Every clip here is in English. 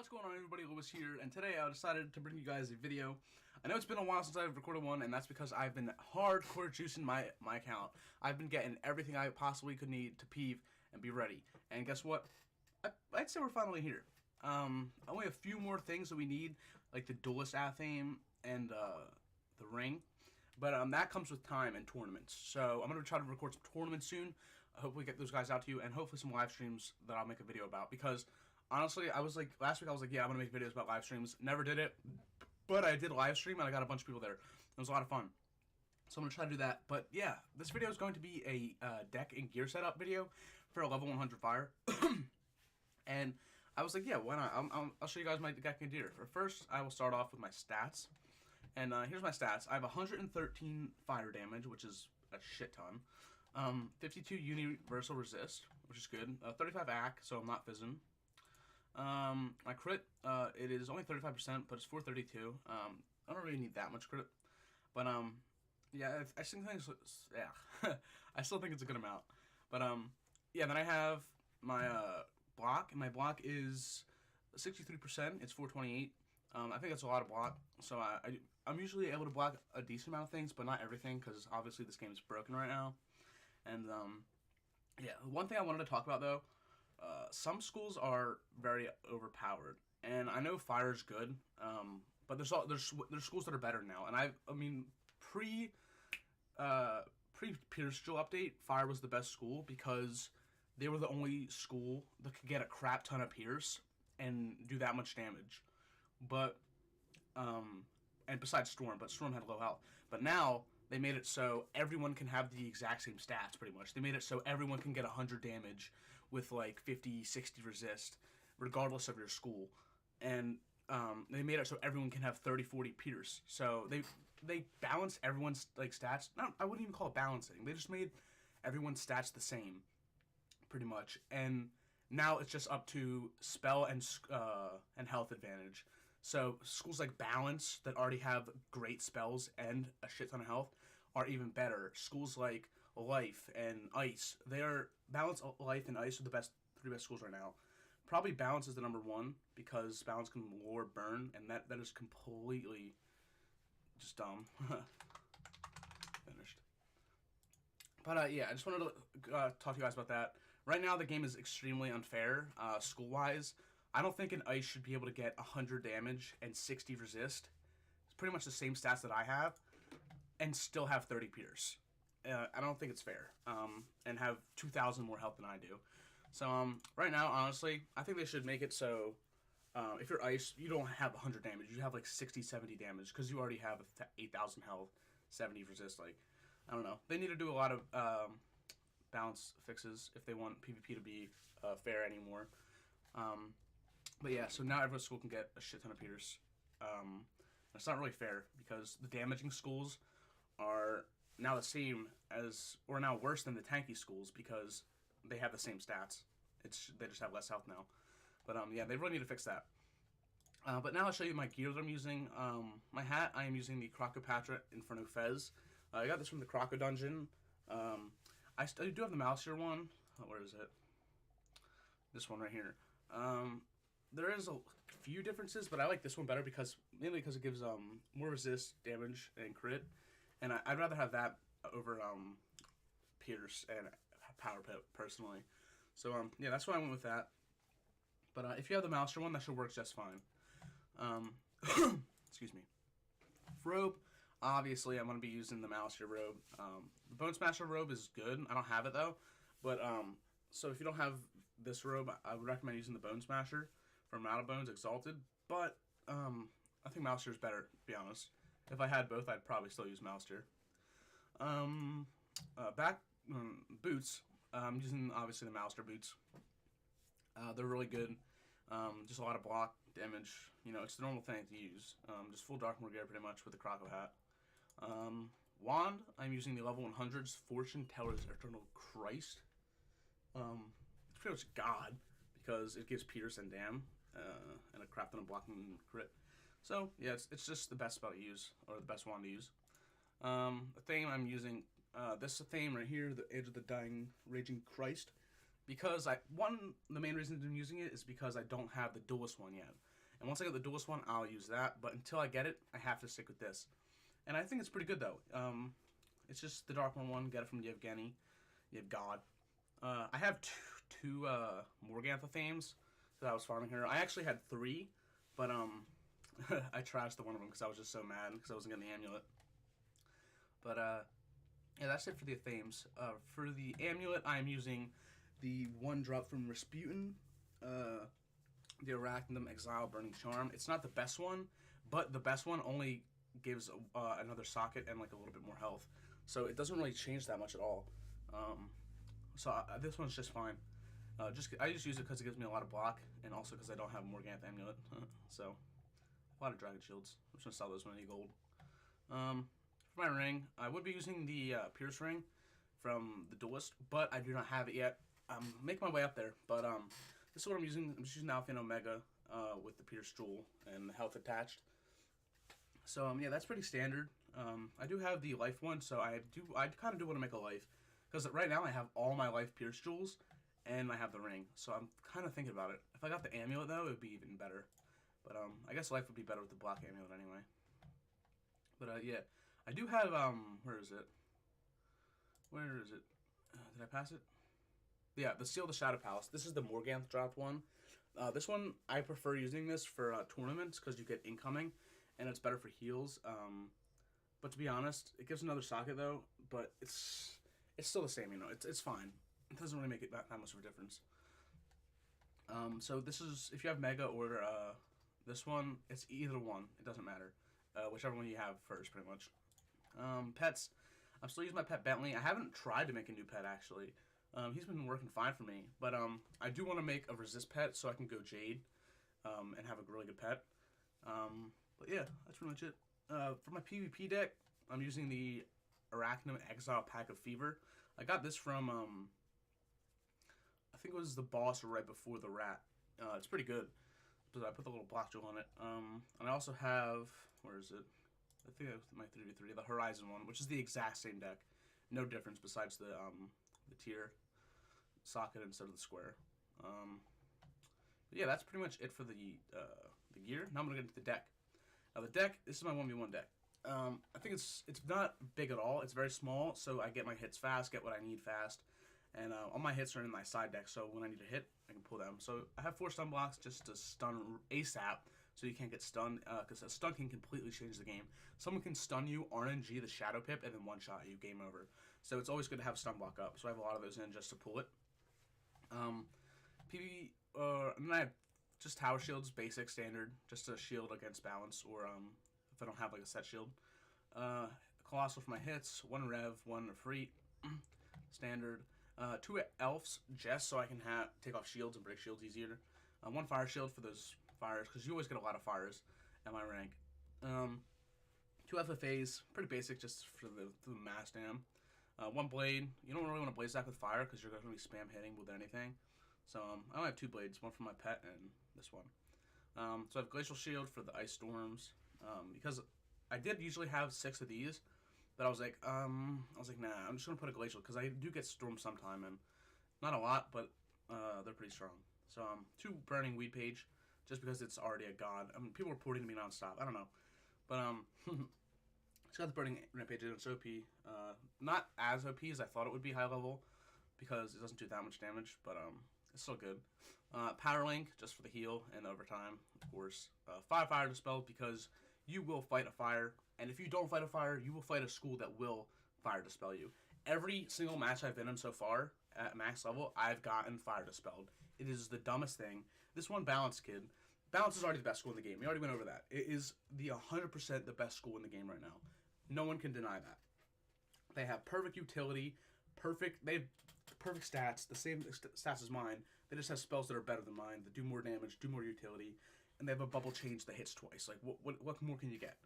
What's going on, everybody? Lewis here, and today I decided to bring you guys a video. I know it's been a while since I've recorded one, and that's because I've been hardcore juicing my account. I've been getting everything I possibly could need to peeve and be ready. And guess what? I'd say we're finally here. Only a few more things that we need, like the Duelist Athame and the Ring. But that comes with time and tournaments. So I'm going to try to record some tournaments soon. Hopefully get those guys out to you, and hopefully some live streams that I'll make a video about. Because honestly, I was like, last week I was like, yeah, I'm going to make videos about live streams. Never did it. But I did live stream, and I got a bunch of people there. It was a lot of fun. So I'm going to try to do that. But yeah, this video is going to be a deck and gear setup video for a level 100 fire. And I was like, yeah, why not? I'll show you guys my deck and gear. First, I will start off with my stats. And here's my stats. I have 113 fire damage, which is a shit ton. 52 universal resist, which is good. 35 AC, so I'm not fizzing. My crit, it is only 35%, but it's 432. I don't really need that much crit. But, yeah, I still think it's, yeah. I still think it's a good amount. But, yeah, then I have my, block, and my block is 63%. It's 428. I think that's a lot of block, so I'm usually able to block a decent amount of things, but not everything, because obviously this game is broken right now. And, yeah, one thing I wanted to talk about, though, some schools are very overpowered, and I know fire's good, but there's schools that are better now, and I mean, pre-Pierce Drill update, fire was the best school, because they were the only school that could get a crap ton of Pierce and do that much damage. But, and besides Storm, but Storm had low health. But now, they made it so everyone can have the exact same stats, pretty much. They made it so everyone can get 100 damage with, like, 50, 60 resist, regardless of your school. And, they made it so everyone can have 30, 40 Pierce. So, they balanced everyone's, like, stats. I wouldn't even call it balancing. They just made everyone's stats the same, pretty much. And now it's just up to spell and health advantage. So schools like Balance that already have great spells and a shit ton of health are even better. Schools like Life and Ice, Balance, Life, and Ice are the three best schools right now. Probably Balance is the number one because Balance can lure Burn, and that is completely just dumb. Finished. But, yeah, I just wanted to talk to you guys about that. Right now, the game is extremely unfair, school-wise. I don't think an Ice should be able to get 100 damage and 60 resist. It's pretty much the same stats that I have, and still have 30 Pierce. I don't think it's fair, and have 2,000 more health than I do. So, right now, honestly, I think they should make it so, if you're Ice, you don't have 100 damage. You have, like, 60, 70 damage, because you already have 8,000 health, 70 resist, like, I don't know. They need to do a lot of balance fixes if they want PvP to be fair anymore. But yeah, so now every school can get a shit ton of Pierce. It's not really fair because the damaging schools are now the same as, or now worse than the tanky schools because they have the same stats. They just have less health now. But yeah, they really need to fix that. But now I'll show you my gear that I'm using. My hat, I am using the Crocopatra Inferno Fez. I got this from the Croco Dungeon. I do have the Mouseer one. Oh, where is it? This one right here. There is a few differences, but I like this one better mainly because it gives more resist, damage, and crit. And I'd rather have that over Pierce and Power Pip, personally. So, yeah, that's why I went with that. But if you have the Mouseer one, that should work just fine. Excuse me. Robe. Obviously, I'm going to be using the Mouseer robe. The Bone Smasher robe is good. I don't have it, though. But, so if you don't have this robe, I would recommend using the Bone Smasher from Out of Bones Exalted. But, I think Mouseer is better, to be honest. If I had both, I'd probably still use Mouseer. Boots. I'm using, obviously, the Mouseer boots. They're really good. Just a lot of block damage. You know, it's the normal thing to use. Just full Dark gear pretty much with the Croco hat. Wand, I'm using the level 100's Fortune Teller's Eternal Christ. It's pretty much God because it gives Pierce and Dam and a crap ton of blocking crit. So yeah, it's just the best spell to use, or the best wand to use. The theme I'm using, this theme right here, the Edge of the Dying Raging Christ. Because the main reason I'm using it is because I don't have the Duelist one yet. And once I get the duelist one, I'll use that. But until I get it, I have to stick with this. And I think it's pretty good, though. It's just the Dark one. Get it from Yevgeny. God. I have two Morgantha themes that I was farming here. I actually had 3, but I trashed the one of them because I was just so mad because I wasn't getting the amulet. But yeah, that's it for the themes. For the amulet, I'm using the 1-drop from Rasputin, the Arachnum Exile Burning Charm. It's not the best one, but the best one only gives another socket and like a little bit more health, so it doesn't really change that much at all. This one's just fine. I just use it because it gives me a lot of block, and also because I don't have Morgantha Amulet. So a lot of Dragon Shields. I'm just gonna sell those for any gold. For my ring, I would be using the Pierce ring from the Duelist, but I do not have it yet. I'm making my way up there, but this is what I'm using. I'm just using Alpha and Omega with the Pierce Jewel and the health attached. So yeah, that's pretty standard. I do have the life one, so I kind of do want to make a life, because right now I have all my life Pierce Jewels, and I have the ring. So I'm kind of thinking about it. If I got the amulet though, it would be even better. But I guess life would be better with the black amulet anyway. But yeah, I do have where is it? Where is it? Did I pass it? Yeah, the Seal of the Shadow Palace. This is the Morgantha dropped one. This one, I prefer using this for tournaments because you get incoming, and it's better for heals. But to be honest, it gives another socket though, but it's still the same, you know. It's fine. It doesn't really make it that much of a difference. So this is, if you have Mega or this one, it's either one. It doesn't matter. Whichever one you have first, pretty much. Pets. I'm still using my pet Bentley. I haven't tried to make a new pet, actually. He's been working fine for me. But I do want to make a resist pet so I can go Jade and have a really good pet. But yeah, that's pretty much it. For my PvP deck, I'm using the Arachnum Exile Pack of Fever. I got this from, I think it was the boss right before the rat. It's pretty good. But I put the little block jewel on it. And I also have, where is it? I think it was my 3v3, the Horizon one, which is the exact same deck. No difference besides the tier socket instead of the square. Yeah, that's pretty much it for the gear. Now I'm gonna get into the deck. Now the deck, this is my 1v1 deck. I think it's not big at all. It's very small, so I get my hits fast, get what I need fast, and all my hits are in my side deck. So when I need a hit, I can pull them. So I have 4 stun blocks just to stun ASAP, so you can't get stunned. Because a stun can completely change the game. Someone can stun you, RNG the Shadow Pip, and then one-shot you. Game over. So it's always good to have stun block up. So I have a lot of those in just to pull it. And then I have just tower shields, basic, standard, just to shield against balance, or if I don't have like a set shield. Colossal for my hits, 1 rev, 1 Efreet, standard. 2 elves, just so I can take off shields and break shields easier. 1 fire shield for those fires, because you always get a lot of fires at my rank. 2 FFAs, pretty basic, just for the mass dam. 1 blade. You don't really want to blaze stack with fire because you're going to be spam hitting with anything. So I only have 2 blades, 1 for my pet and this one. So I have Glacial Shield for the ice storms, because I did usually have 6 of these, but I was like, nah, I'm just gonna put a Glacial because I do get storms sometime, and not a lot, but they're pretty strong. So 2 Burning Weed Page, just because it's already a god. I mean, people are reporting to me nonstop. I don't know, but it's got the Burning Rampage and it's OP. Not as OP as I thought it would be high level, because it doesn't do that much damage, but it's still good. Power Link, just for the heal and overtime, of course. 5 Fire Dispel, because you will fight a fire, and if you don't fight a fire, you will fight a school that will Fire Dispel you. Every single match I've been in so far, at max level, I've gotten Fire Dispelled. It is the dumbest thing. This one, Balance Kid. Balance is already the best school in the game. We already went over that. It is the 100% the best school in the game right now. No one can deny that. They have perfect utility, they have perfect stats, the same stats as mine. They just have spells that are better than mine, that do more damage, do more utility, and they have a bubble change that hits twice. Like, what more can you get?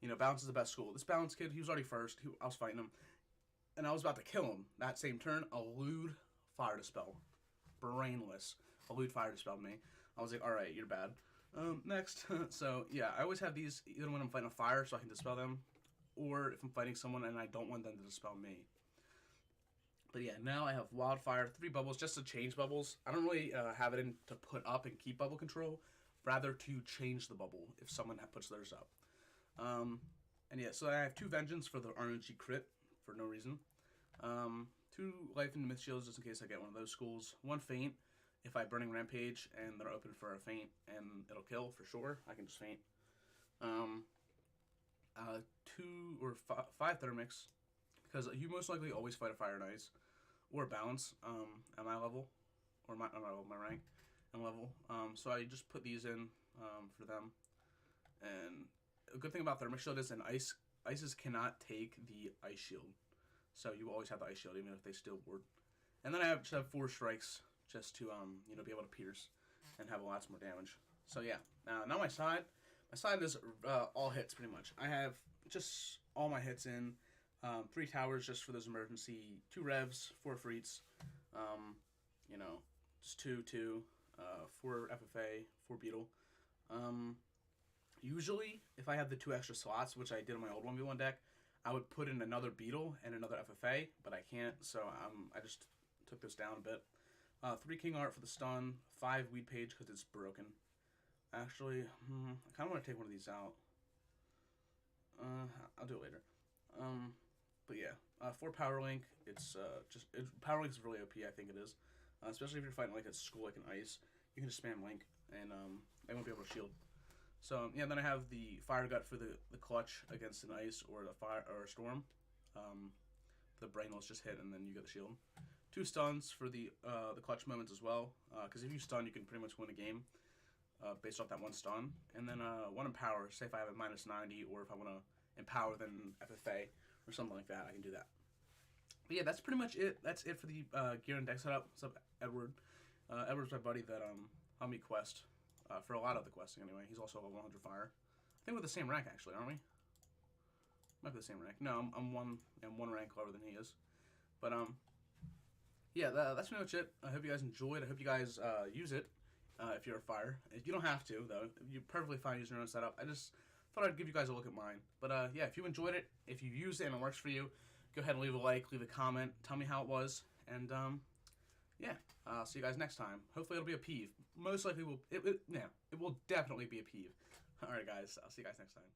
You know, Balance is the best school. This Balance Kid, he was already first. I was fighting him, and I was about to kill him. That same turn, Elude Fire Dispel. Brainless. Elude Fire Dispelled me. I was like, alright, you're bad. Next. So, yeah, I always have these, either when I'm fighting a fire so I can dispel them, or if I'm fighting someone and I don't want them to dispel me. But yeah, now I have Wildfire, 3 bubbles, just to change bubbles. I don't really have it in to put up and keep bubble control, rather to change the bubble if someone puts theirs up. And yeah, so I have 2 Vengeance for the RNG crit for no reason. 2 Life and Myth Shields just in case I get one of those schools. 1 Feint if I Burning Rampage and they're open for a Feint and it'll kill for sure. I can just Feint. 2 or 5 Thermics because you most likely always fight a Fire and Ice or Balance at my level or my rank and level. So I just put these in for them. And a good thing about Thermic Shield is ices cannot take the Ice Shield. So you always have the Ice Shield even if they steal ward. And then I just have 4 strikes just to be able to pierce and have lots more damage. So yeah, now my side is all hits pretty much. I have just all my hits in. 3 towers just for those emergency, 2 revs, 4 freets, just 2, 4 FFA, 4 beetle. Usually, if I have the 2 extra slots, which I did on my old 1v1 deck, I would put in another beetle and another FFA, but I can't, so I just took this down a bit. 3 King Art for the stun, 5 Weed Page because it's broken. Actually, I kind of want to take one of these out. I'll do it later. But yeah, 4 Power Link. Power Link is really OP. I think it is, especially if you're fighting like a school like an Ice. You can just spam Link, and they won't be able to shield. So yeah, then I have the Fire Gut for the clutch against an Ice or a fire or a storm. The Brainless just hit, and then you get the shield. 2 stuns for the clutch moments as well, because if you stun, you can pretty much win a game based off that 1 stun. And then 1 Empower. Say if I have a -90, or if I want to empower then FFA or something like that, I can do that. But yeah, that's pretty much it. That's it for the gear and deck setup. What's up, Edward? Edward's my buddy that helped me quest for a lot of the questing anyway. He's also a 100 fire. I think we're the same rank actually, aren't we? Might be the same rank. No, I'm one rank lower than he is. But yeah, that's pretty much it. I hope you guys enjoyed. I hope you guys use it if you're a fire. You don't have to though. You're perfectly fine using your own setup. I just thought I'd give you guys a look at mine. But yeah, if you enjoyed it, if you used it and it works for you, go ahead and leave a like, leave a comment, tell me how it was, and yeah, I'll see you guys next time. Hopefully it'll be a peeve. Most likely it will definitely be a peeve. All right, guys, I'll see you guys next time.